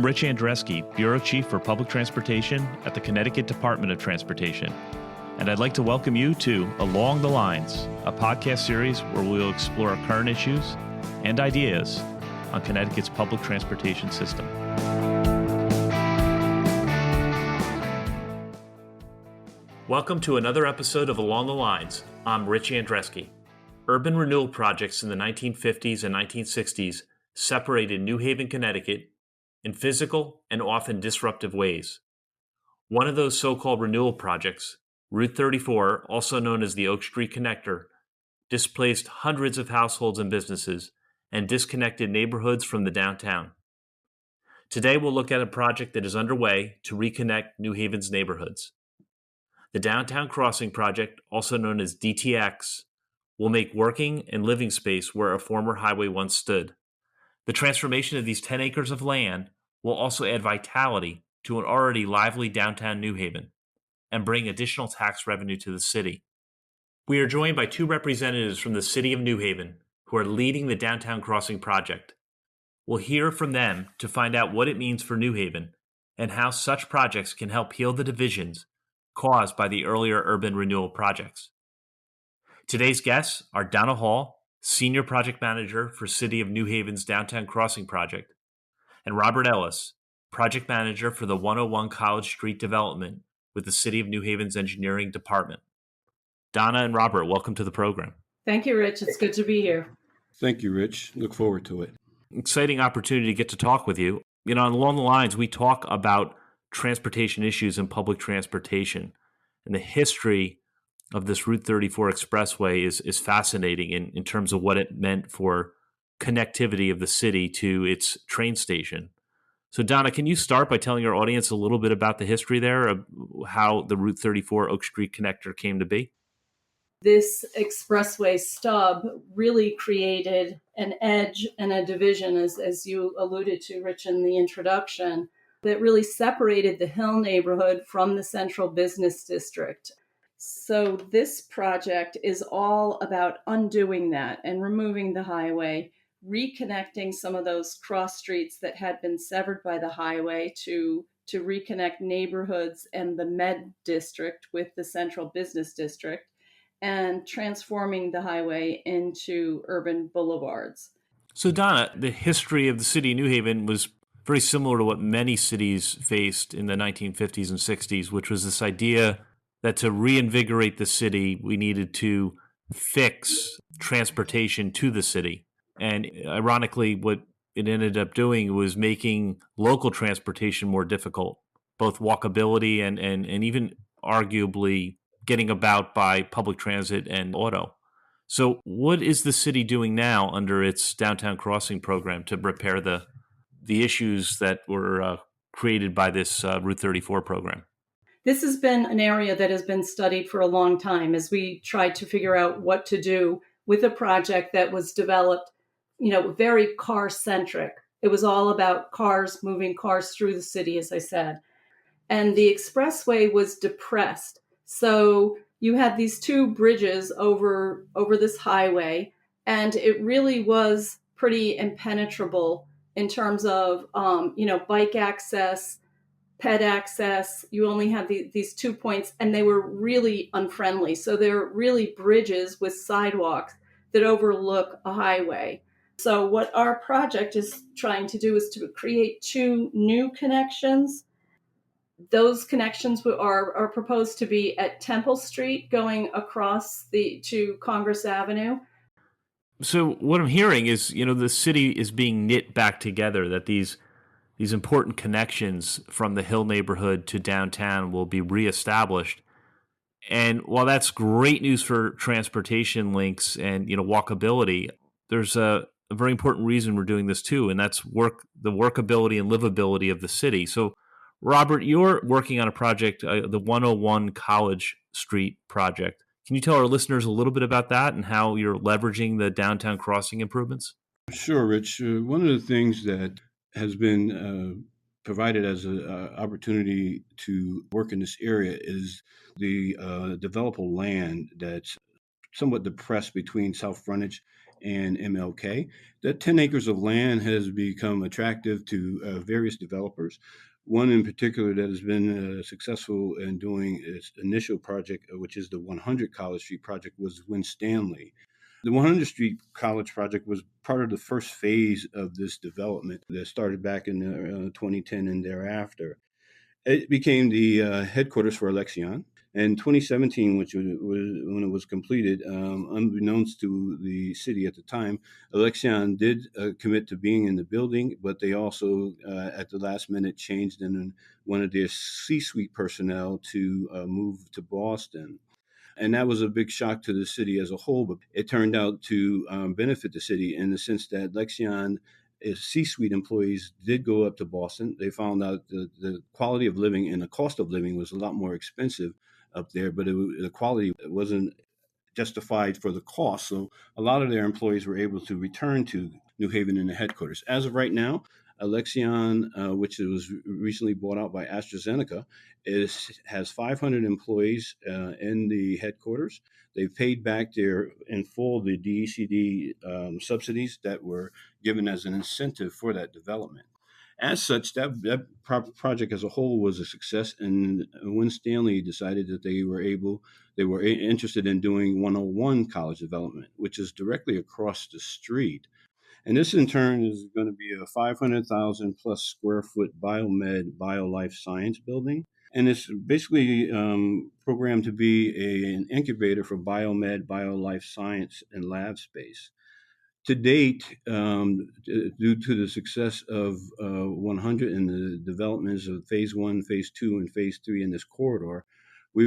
I'm Rich Andreski, Bureau Chief for Public Transportation at the Connecticut Department of Transportation. And I'd like to welcome you to Along the Lines, a podcast series where we'll explore current issues and ideas on Connecticut's public transportation system. Welcome to another episode of Along the Lines. I'm Rich Andreski. Urban renewal projects in the 1950s and 1960s separated New Haven, Connecticut in physical and often disruptive ways. One of those so-called renewal projects, Route 34, also known as the Oak Street Connector, displaced hundreds of households and businesses and disconnected neighborhoods from the downtown. Today we'll look at a project that is underway to reconnect New Haven's neighborhoods. The Downtown Crossing Project, also known as DTX, will make working and living space where a former highway once stood. The transformation of these 10 acres of land will also add vitality to an already lively downtown New Haven and bring additional tax revenue to the city. We are joined by two representatives from the city of New Haven who are leading the Downtown Crossing Project. We'll hear from them to find out what it means for New Haven and how such projects can help heal the divisions caused by the earlier urban renewal projects. Today's guests are Donna Hall, Senior Project Manager for City of New Haven's Downtown Crossing Project, and Robert Ellis, Project Manager for the 101 College Street Development with the City of New Haven's Engineering Department. Donna and Robert, welcome to the program. Thank you, Rich. It's good to be here. Thank you, Rich. Look forward to it. Exciting opportunity to get to talk with you. You know, along the lines, we talk about transportation issues and public transportation, and the history of this Route 34 expressway is fascinating in terms of what it meant for connectivity of the city to its train station. So Donna, can you start by telling our audience a little bit about the history there of how the Route 34 Oak Street Connector came to be? This expressway stub really created an edge and a division, as you alluded to, Rich, in the introduction, that really separated the Hill neighborhood from the central business district. So this project is all about undoing that and removing the highway, reconnecting some of those cross streets that had been severed by the highway to reconnect neighborhoods and the Med district with the central business district, and transforming the highway into urban boulevards. So Donna, the history of the city of New Haven was very similar to what many cities faced in the 1950s and 60s, which was this idea that to reinvigorate the city, we needed to fix transportation to the city. And ironically, what it ended up doing was making local transportation more difficult, both walkability and even arguably getting about by public transit and auto. So what is the city doing now under its Downtown Crossing program to repair the issues that were created by this Route 34 program? This has been an area that has been studied for a long time as we tried to figure out what to do with a project that was developed, very car-centric. It was all about cars, moving cars through the city, as I said. And the expressway was depressed. So you had these two bridges over this highway, and it really was pretty impenetrable in terms of, bike access, ped access. You only have these 2 points, and they were really unfriendly. So they're really bridges with sidewalks that overlook a highway. So what our project is trying to do is to create two new connections. Those connections are proposed to be at Temple Street going across to Congress Avenue. So what I'm hearing is, the city is being knit back together, that these important connections from the Hill neighborhood to downtown will be reestablished. And while that's great news for transportation links and, walkability, there's a very important reason we're doing this too, and that's the workability and livability of the city. So Robert, you're working on a project, the 101 College Street project. Can you tell our listeners a little bit about that and how you're leveraging the downtown crossing improvements? Sure, Rich. One of the things that has been provided as an opportunity to work in this area is the developable land that's somewhat depressed between South Frontage and MLK. That 10 acres of land has become attractive to various developers. One in particular that has been successful in doing its initial project, which is the 100 College Street project, was Winstanley. The 100th Street College project was part of the first phase of this development that started back in 2010 and thereafter. It became the headquarters for Alexion. In 2017, which was when it was completed, unbeknownst to the city at the time, Alexion did commit to being in the building, but they also, at the last minute, changed and wanted their C-suite personnel to move to Boston. And that was a big shock to the city as a whole, but it turned out to benefit the city in the sense that Lexion C-suite employees did go up to Boston. They found out the quality of living and the cost of living was a lot more expensive up there, but the quality wasn't justified for the cost. So a lot of their employees were able to return to New Haven in the headquarters. As of right now, Alexion, which was recently bought out by AstraZeneca, has 500 employees in the headquarters. They've paid back in full the DECD subsidies that were given as an incentive for that development. As such, that project as a whole was a success, and Winstanley decided that they were interested in doing 101 College Development, which is directly across the street. And this, in turn, is going to be a 500,000 plus square foot biomed, biolife science building. And it's basically programmed to be an incubator for biomed, biolife science, and lab space. To date, due to the success of 100 and the developments of phase 1, phase 2, and phase 3 in this corridor, we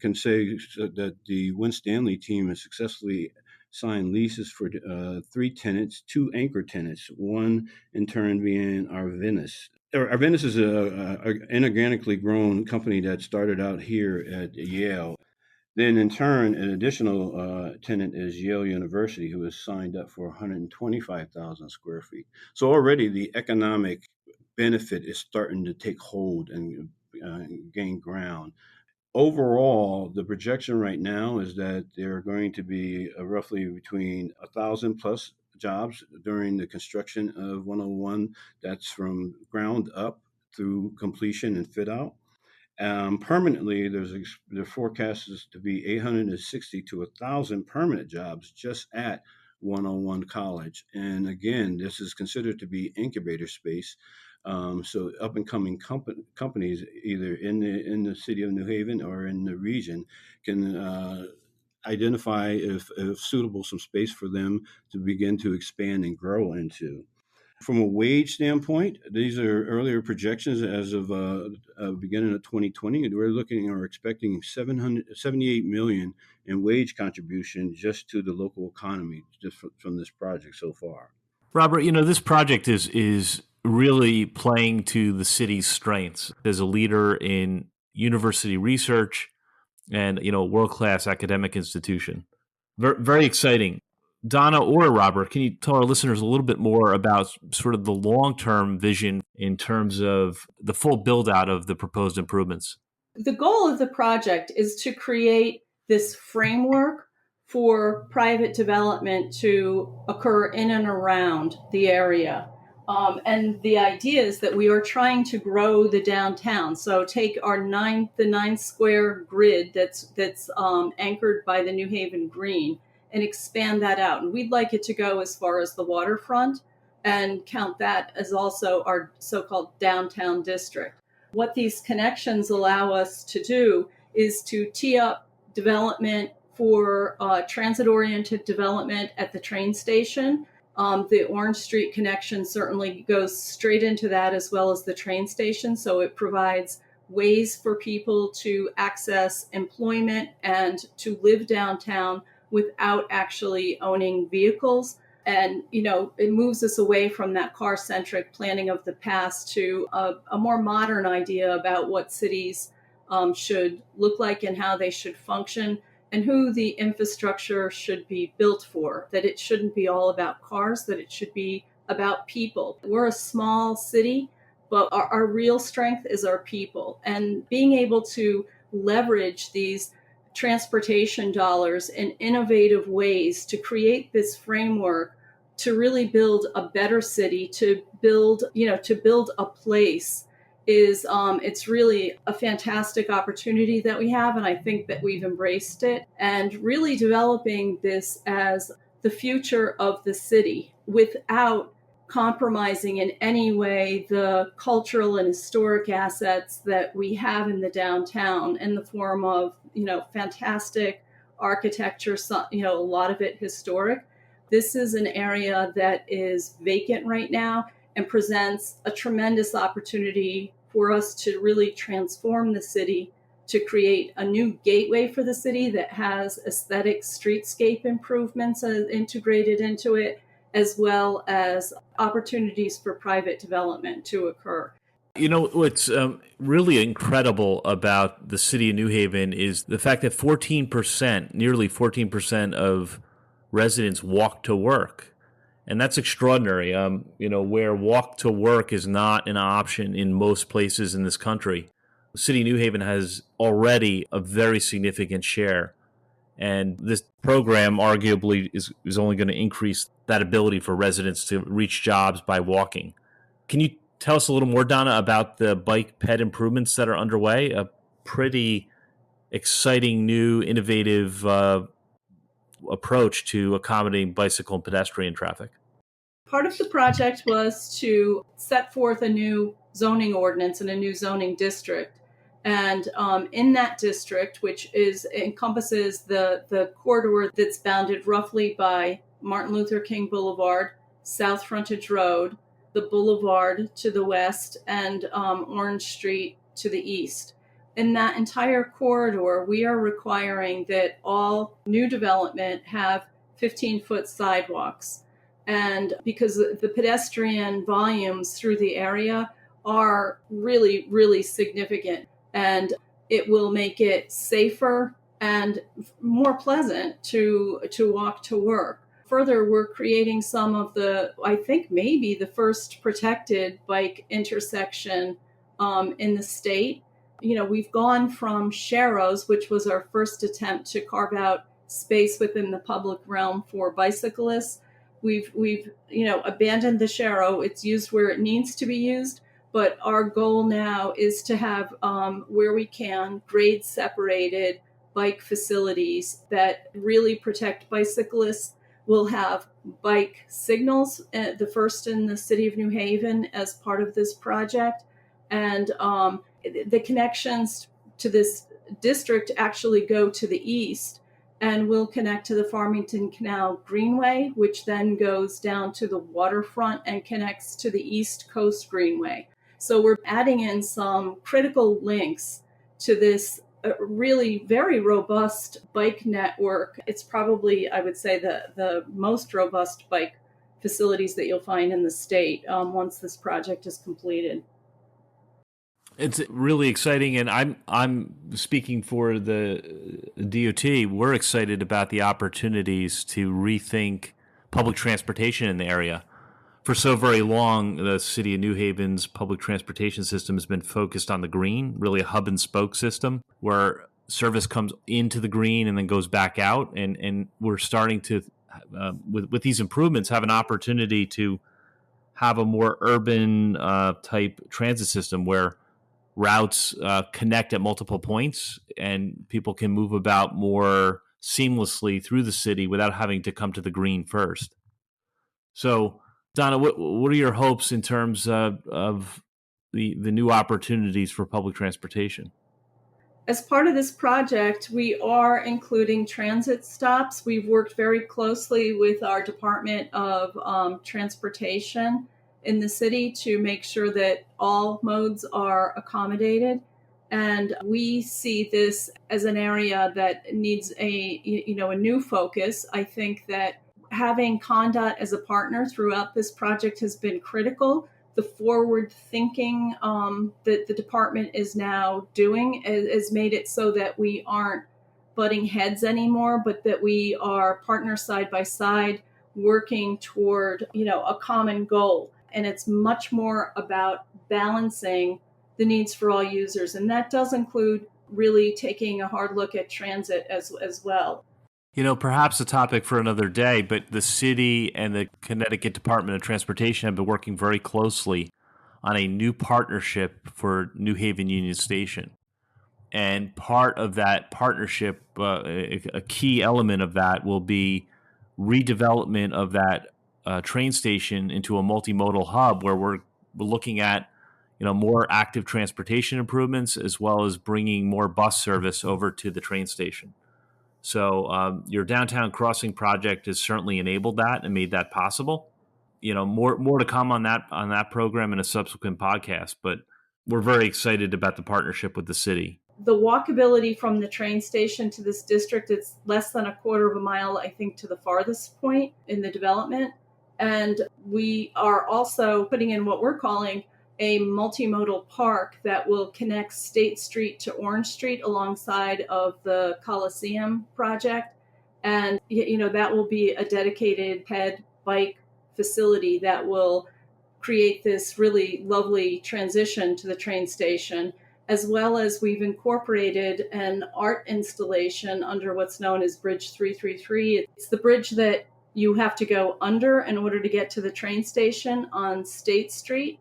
can say that the Winstanley team has successfully signed leases for 3 tenants, 2 anchor tenants, one in turn being Arvinas. Arvinas is an inorganically grown company that started out here at Yale. Then, in turn, an additional tenant is Yale University, who has signed up for 125,000 square feet. So already the economic benefit is starting to take hold and gain ground. Overall, the projection right now is that there are going to be roughly between 1,000 plus jobs during the construction of 101. That's from ground up through completion and fit out. Permanently, the forecast is to be 860 to 1,000 permanent jobs just at 101 College. And again, this is considered to be incubator space. So up and coming companies, either in the city of New Haven or in the region, can identify if suitable some space for them to begin to expand and grow into. From a wage standpoint, these are earlier projections as of beginning of 2020. We're looking or expecting 778 million in wage contribution just to the local economy, just from this project so far. Robert, this project is really playing to the city's strengths as a leader in university research and world-class academic institution. Very exciting. Donna or Robert, can you tell our listeners a little bit more about sort of the long-term vision in terms of the full build-out of the proposed improvements? The goal of the project is to create this framework for private development to occur in and around the area. And the idea is that we are trying to grow the downtown. So take the 9 square grid that's anchored by the New Haven Green and expand that out. And we'd like it to go as far as the waterfront and count that as also our so-called downtown district. What these connections allow us to do is to tee up development for transit-oriented development at the train station. The Orange Street connection certainly goes straight into that, as well as the train station. So it provides ways for people to access employment and to live downtown without actually owning vehicles. And, it moves us away from that car-centric planning of the past to a more modern idea about what cities should look like and how they should function, and who the infrastructure should be built for, that it shouldn't be all about cars, that it should be about people. We're a small city, but our real strength is our people. And being able to leverage these transportation dollars in innovative ways to create this framework to really build a better city, to build a place is it's really a fantastic opportunity that we have, and I think that we've embraced it, and really developing this as the future of the city without compromising in any way the cultural and historic assets that we have in the downtown in the form of, fantastic architecture, a lot of it historic. This is an area that is vacant right now and presents a tremendous opportunity for us to really transform the city, to create a new gateway for the city that has aesthetic streetscape improvements integrated into it, as well as opportunities for private development to occur. What's really incredible about the city of New Haven is the fact that nearly 14% of residents walk to work. And that's extraordinary, where walk to work is not an option in most places in this country. The city of New Haven has already a very significant share. And this program arguably is only going to increase that ability for residents to reach jobs by walking. Can you tell us a little more, Donna, about the bike ped improvements that are underway? A pretty exciting, new, innovative approach to accommodating bicycle and pedestrian traffic. Part of the project was to set forth a new zoning ordinance and a new zoning district. And in that district, which encompasses the corridor that's bounded roughly by Martin Luther King Boulevard, South Frontage Road, the Boulevard to the west, and Orange Street to the east. In that entire corridor, we are requiring that all new development have 15-foot sidewalks. And because the pedestrian volumes through the area are really, really significant, and it will make it safer and more pleasant to walk to work. Further, we're creating some of I think maybe the first protected bike intersection in the state. We've gone from sharrows, which was our first attempt to carve out space within the public realm for bicyclists. We've abandoned the sharrow. It's used where it needs to be used. But our goal now is to have, where we can, grade separated bike facilities that really protect bicyclists. We'll have bike signals, the first in the city of New Haven as part of this project. And the connections to this district actually go to the east and will connect to the Farmington Canal Greenway, which then goes down to the waterfront and connects to the East Coast Greenway. So we're adding in some critical links to this really very robust bike network. It's probably, I would say, the most robust bike facilities that you'll find in the state once this project is completed. It's really exciting, and I'm speaking for the DOT. We're excited about the opportunities to rethink public transportation in the area. For so very long, the city of New Haven's public transportation system has been focused on the green, really a hub and spoke system where service comes into the green and then goes back out. And we're starting to, with these improvements, have an opportunity to have a more urban type transit system where routes connect at multiple points and people can move about more seamlessly through the city without having to come to the green first. So, Donna, what are your hopes in terms of the new opportunities for public transportation? As part of this project, we are including transit stops. We've worked very closely with our Department of Transportation in the city to make sure that all modes are accommodated. And we see this as an area that needs a new focus. I think that having CONDOT as a partner throughout this project has been critical. The forward thinking that the department is now doing has made it so that we aren't butting heads anymore, but that we are partners side by side working toward, a common goal. And it's much more about balancing the needs for all users. And that does include really taking a hard look at transit as well. Perhaps a topic for another day, but the city and the Connecticut Department of Transportation have been working very closely on a new partnership for New Haven Union Station. And part of that partnership, a key element of that will be redevelopment of that train station into a multimodal hub where we're looking at more active transportation improvements as well as bringing more bus service over to the train station. So your downtown crossing project has certainly enabled that and made that possible. More to come on that program in a subsequent podcast, but we're very excited about the partnership with the city. The walkability from the train station to this district, it's less than a quarter of a mile, I think, to the farthest point in the development. And we are also putting in what we're calling a multimodal park that will connect State Street to Orange Street alongside of the Coliseum project. And, that will be a dedicated bike facility that will create this really lovely transition to the train station, as well as we've incorporated an art installation under what's known as Bridge 333. It's the bridge that you have to go under in order to get to the train station on State Street.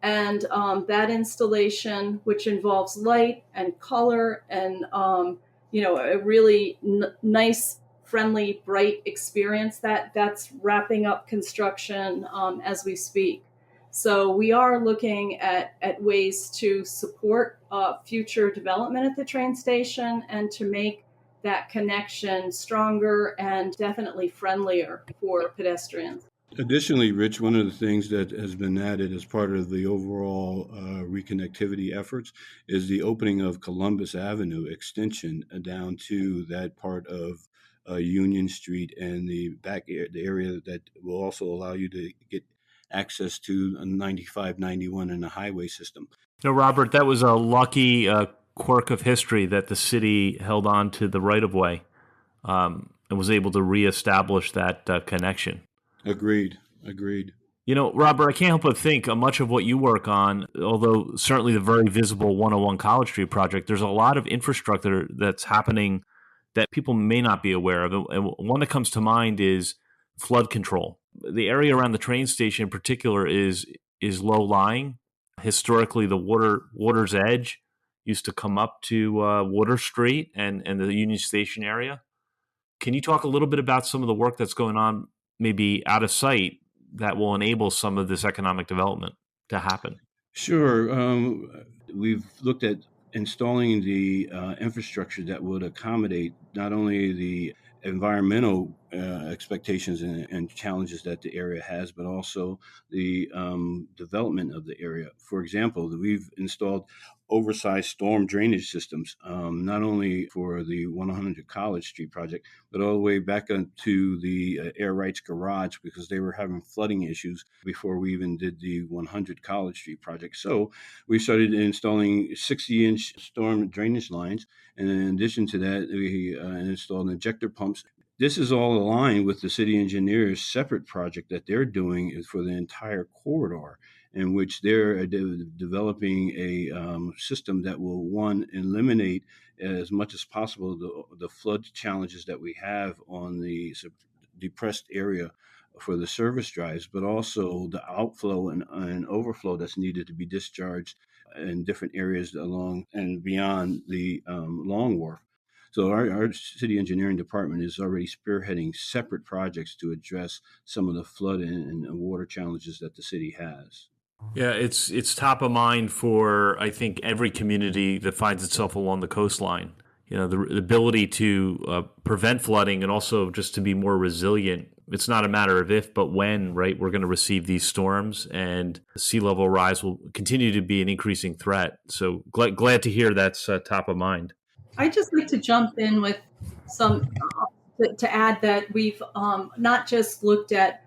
And that installation, which involves light and color and, a really nice, friendly, bright experience, that's wrapping up construction as we speak. So we are looking at ways to support future development at the train station and to make that connection stronger and definitely friendlier for pedestrians. Additionally, Rich, one of the things that has been added as part of the overall reconnectivity efforts is the opening of Columbus Avenue extension down to that part of Union Street and the area that will also allow you to get access to 95, 91 and the highway system. Robert, that was a lucky quirk of history that the city held on to the right-of-way and was able to reestablish that connection. Agreed. Robert, I can't help but think much of what you work on, although certainly the very visible 101 College Street project, there's a lot of infrastructure that's happening that people may not be aware of. And one that comes to mind is flood control. The area around the train station in particular is low-lying. Historically, the water's edge used to come up to Water Street and the Union Station area. Can you talk a little bit about some of the work that's going on maybe out of sight that will enable some of this economic development to happen? Sure. We've looked at installing the infrastructure that would accommodate not only the environmental expectations and challenges that the area has, but also the development of the area. For example, we've installed oversized storm drainage systems, not only for the 100 College Street project, but all the way back to the Air Rights Garage because they were having flooding issues before we even did the 100 College Street project. So we started installing 60-inch storm drainage lines. And in addition to that, we installed injector pumps. This is all aligned with the city engineer's separate project that they're doing is for the entire corridor, in which they're developing a system that will, one, eliminate as much as possible the flood challenges that we have on the depressed area for the service drives, but also the outflow and overflow that's needed to be discharged in different areas along and beyond the Long Wharf. So our city engineering department is already spearheading separate projects to address some of the flood and water challenges that the city has. Yeah, it's top of mind for, I think, every community that finds itself along the coastline. The ability to prevent flooding and also just to be more resilient. It's not a matter of if, but when, right? We're going to receive these storms, and sea level rise will continue to be an increasing threat. So glad to hear that's top of mind. I'd just like to jump in with some to add that we've not just looked at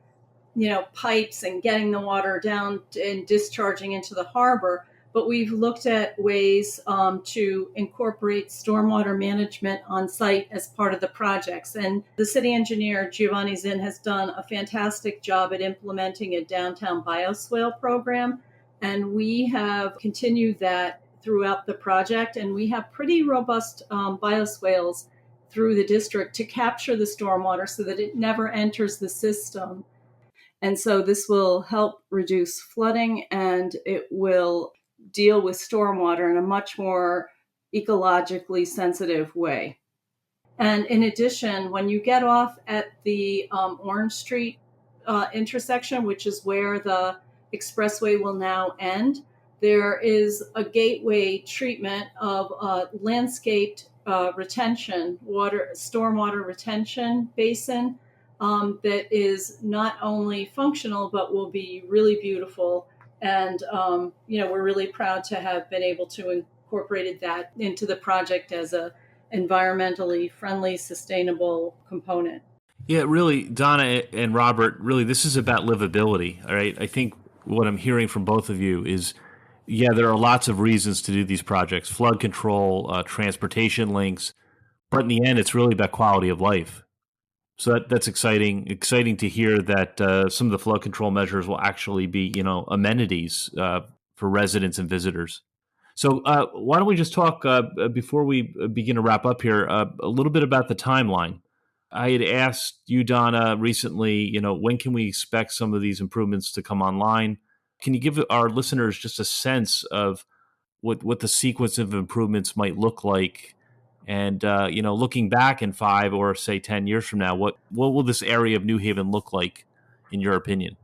pipes and getting the water down and discharging into the harbor, but we've looked at ways to incorporate stormwater management on site as part of the projects. And the city engineer, Giovanni Zinn, has done a fantastic job at implementing a downtown bioswale program. And we have continued that throughout the project, and we have pretty robust bioswales through the district to capture the stormwater so that it never enters the system. And so this will help reduce flooding, and it will deal with stormwater in a much more ecologically sensitive way. And in addition, when you get off at the Orange Street intersection, which is where the expressway will now end, there is a gateway treatment of landscaped retention, stormwater retention basin that is not only functional, but will be really beautiful. And, we're really proud to have been able to incorporate that into the project as a environmentally friendly, sustainable component. Yeah, really, Donna and Robert, really, this is about livability. All right. I think what I'm hearing from both of you is, yeah, there are lots of reasons to do these projects: flood control, transportation links, but in the end, it's really about quality of life. So that's exciting. Exciting to hear that some of the flood control measures will actually be, amenities for residents and visitors. So why don't we just talk before we begin to wrap up here a little bit about the timeline? I had asked you, Donna, recently, when can we expect some of these improvements to come online? Can you give our listeners just a sense of what the sequence of improvements might look like? And, looking back in 5 or say 10 years from now, what will this area of New Haven look like, in your opinion?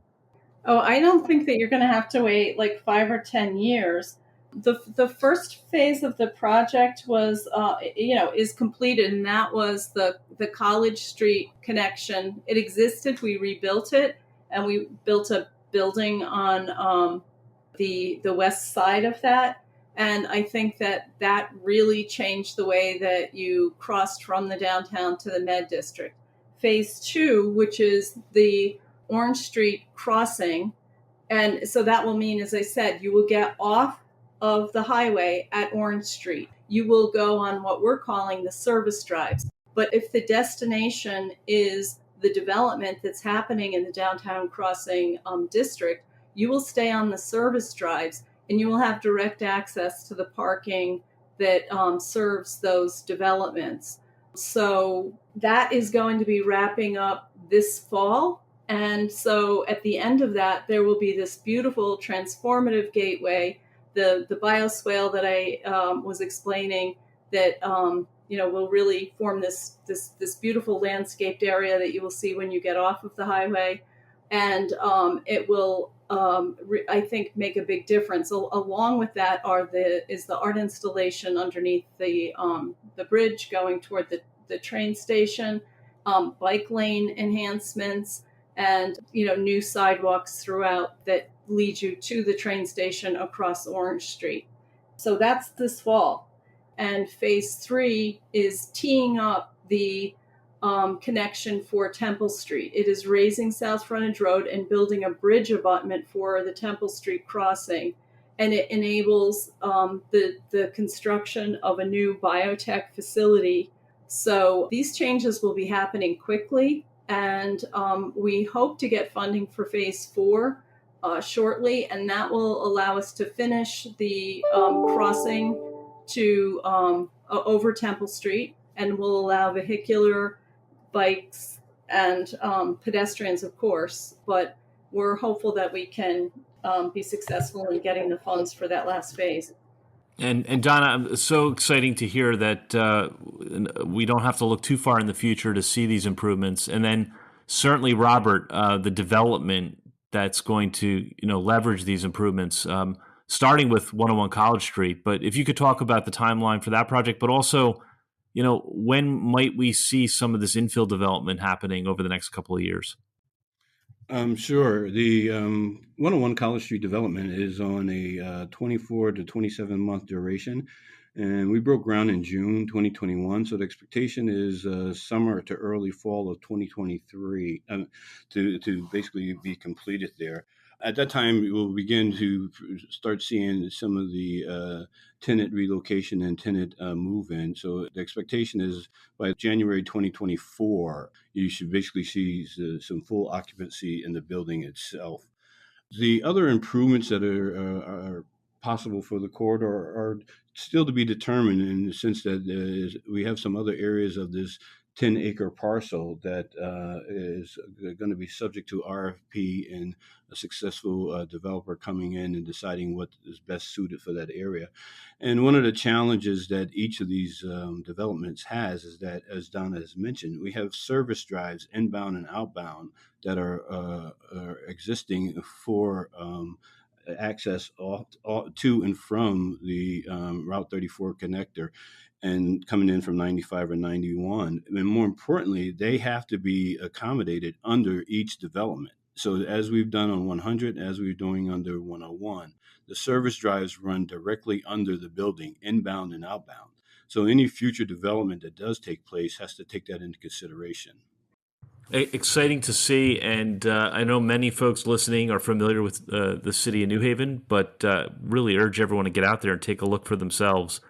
Oh, I don't think that you're going to have to wait like 5 or 10 years. The first phase of the project was, is completed, and that was the College Street connection. It existed, we rebuilt it, and we built a building on the west side of that. And I think that really changed the way that you crossed from the downtown to the Med District. Phase 2, which is the Orange Street crossing, and so that will mean, as I said, you will get off of the highway at Orange Street. You will go on what we're calling the service drives. But if the destination is the development that's happening in the downtown crossing district, you will stay on the service drives, and you will have direct access to the parking that serves those developments. So that is going to be wrapping up this fall. And so at the end of that, there will be this beautiful transformative gateway, the bioswale that I was explaining, that will really form this beautiful landscaped area that you will see when you get off of the highway, and it will I think make a big difference. Along with that is the art installation underneath the bridge going toward the train station, bike lane enhancements, and new sidewalks throughout that lead you to the train station across Orange Street. So that's this fall. And phase 3 is teeing up the connection for Temple Street. It is raising South Frontage Road and building a bridge abutment for the Temple Street crossing. And it enables the construction of a new biotech facility. So these changes will be happening quickly. And we hope to get funding for phase 4 shortly, and that will allow us to finish the crossing to over Temple Street, and will allow vehicular, bikes, and pedestrians, of course. But we're hopeful that we can be successful in getting the funds for that last phase. And Donna, so exciting to hear that we don't have to look too far in the future to see these improvements. And then certainly, Robert, the development that's going to leverage these improvements, starting with 101 College Street. But if you could talk about the timeline for that project, but also, when might we see some of this infill development happening over the next couple of years? Sure. The 101 College Street development is on a 24 to 27 month duration, and we broke ground in June 2021. So the expectation is summer to early fall of 2023 to basically be completed there. At that time, we will begin to start seeing some of the tenant relocation and tenant move-in. So the expectation is by January 2024, you should basically see some full occupancy in the building itself. The other improvements that are possible for the corridor are still to be determined, in the sense that we have some other areas of this 10-acre parcel that is going to be subject to RFP and a successful developer coming in and deciding what is best suited for that area. And one of the challenges that each of these developments has is that, as Donna has mentioned, we have service drives inbound and outbound that are existing for access to and from the Route 34 connector, and coming in from 95 or 91. And more importantly, they have to be accommodated under each development. So as we've done on 100, as we're doing under 101, the service drives run directly under the building, inbound and outbound. So any future development that does take place has to take that into consideration. Exciting to see, and I know many folks listening are familiar with the city of New Haven, but really urge everyone to get out there and take a look for themselves.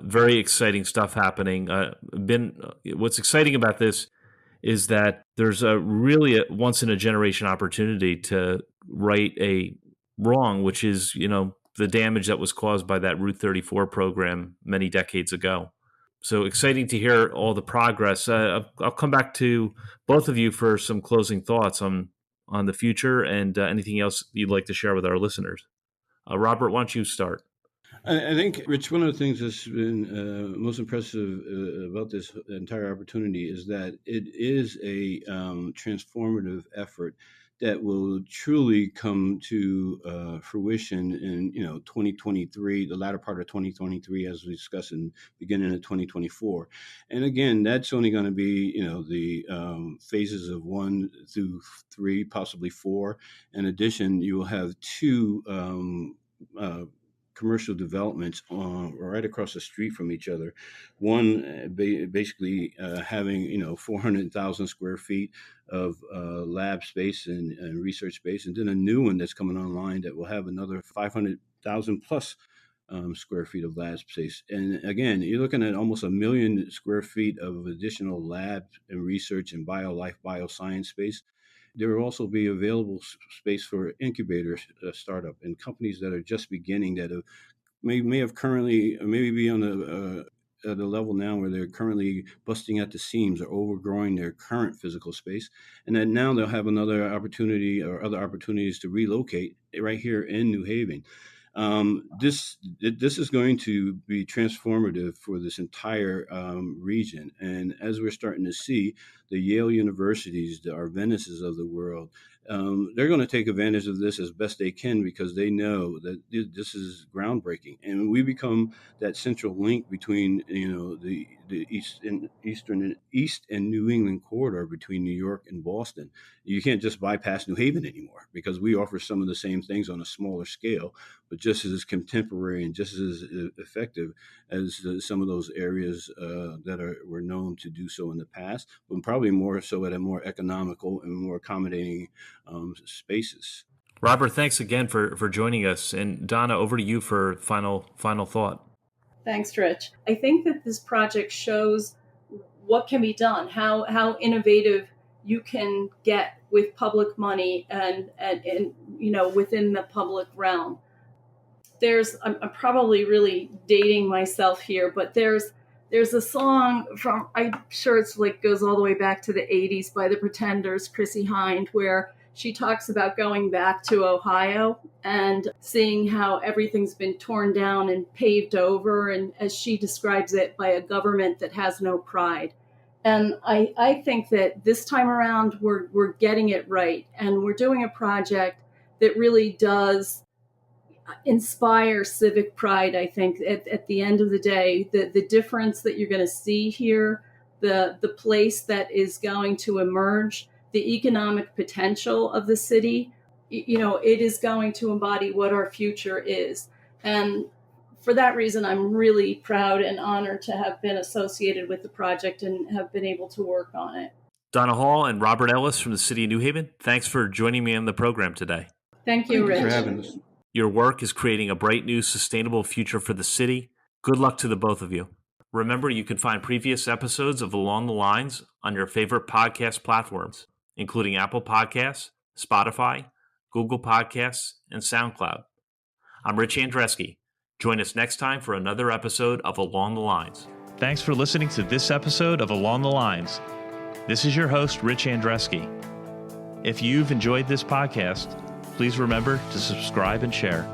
Very exciting stuff happening. What's exciting about this is that there's really a once-in-a-generation opportunity to right a wrong, which is, the damage that was caused by that Route 34 program many decades ago. So exciting to hear all the progress. I'll come back to both of you for some closing thoughts on the future and anything else you'd like to share with our listeners. Robert, why don't you start? I think, Rich, one of the things that's been most impressive about this entire opportunity is that it is a transformative effort that will truly come to fruition in 2023, the latter part of 2023, as we discussed in beginning of 2024. And again, that's only going to be the phases of 1 through 3, possibly 4. In addition, you will have 2 commercial developments right across the street from each other. One basically having 400,000 square feet of lab space and research space, and then a new one that's coming online that will have another 500,000 plus square feet of lab space. And again, you're looking at almost 1 million square feet of additional lab and research and bioscience space. There will also be available space for incubator startup and companies that are just beginning, that may have currently, or maybe be on at a level now where they're currently busting at the seams or overgrowing their current physical space, and then now they'll have another opportunity or other opportunities to relocate right here in New Haven. This is going to be transformative for this entire region. And as we're starting to see, the Yale universities, the Arvenises of the world, they're going to take advantage of this as best they can, because they know that this is groundbreaking. And we become that central link between the East and New England corridor between New York and Boston. You can't just bypass New Haven anymore, because we offer some of the same things on a smaller scale, but just as contemporary and just as effective as some of those areas that were known to do so in the past, but probably more so at a more economical and more accommodating spaces. Robert, thanks again for joining us. And Donna, over to you for final thought. Thanks, Rich. I think that this project shows what can be done, how innovative you can get with public money and within the public realm. I'm probably really dating myself here, but there's a song from, I'm sure it's goes all the way back to the 80s by the Pretenders, Chrissie Hynde, where she talks about going back to Ohio and seeing how everything's been torn down and paved over, and as she describes it, by a government that has no pride. And I think that this time around we're getting it right, and we're doing a project that really does inspire civic pride. I think at the end of the day, the difference that you're going to see here, the place that is going to emerge, the economic potential of the city, it is going to embody what our future is. And for that reason, I'm really proud and honored to have been associated with the project and have been able to work on it. Donna Hall and Robert Ellis from the City of New Haven, thanks for joining me on the program today. Thank you, Rich. Thank you for having us. Your work is creating a bright, new, sustainable future for the city. Good luck to the both of you. Remember, you can find previous episodes of Along the Lines on your favorite podcast platforms, including Apple Podcasts, Spotify, Google Podcasts, and SoundCloud. I'm Rich Andreski. Join us next time for another episode of Along the Lines. Thanks for listening to this episode of Along the Lines. This is your host, Rich Andreski. If you've enjoyed this podcast, please remember to subscribe and share.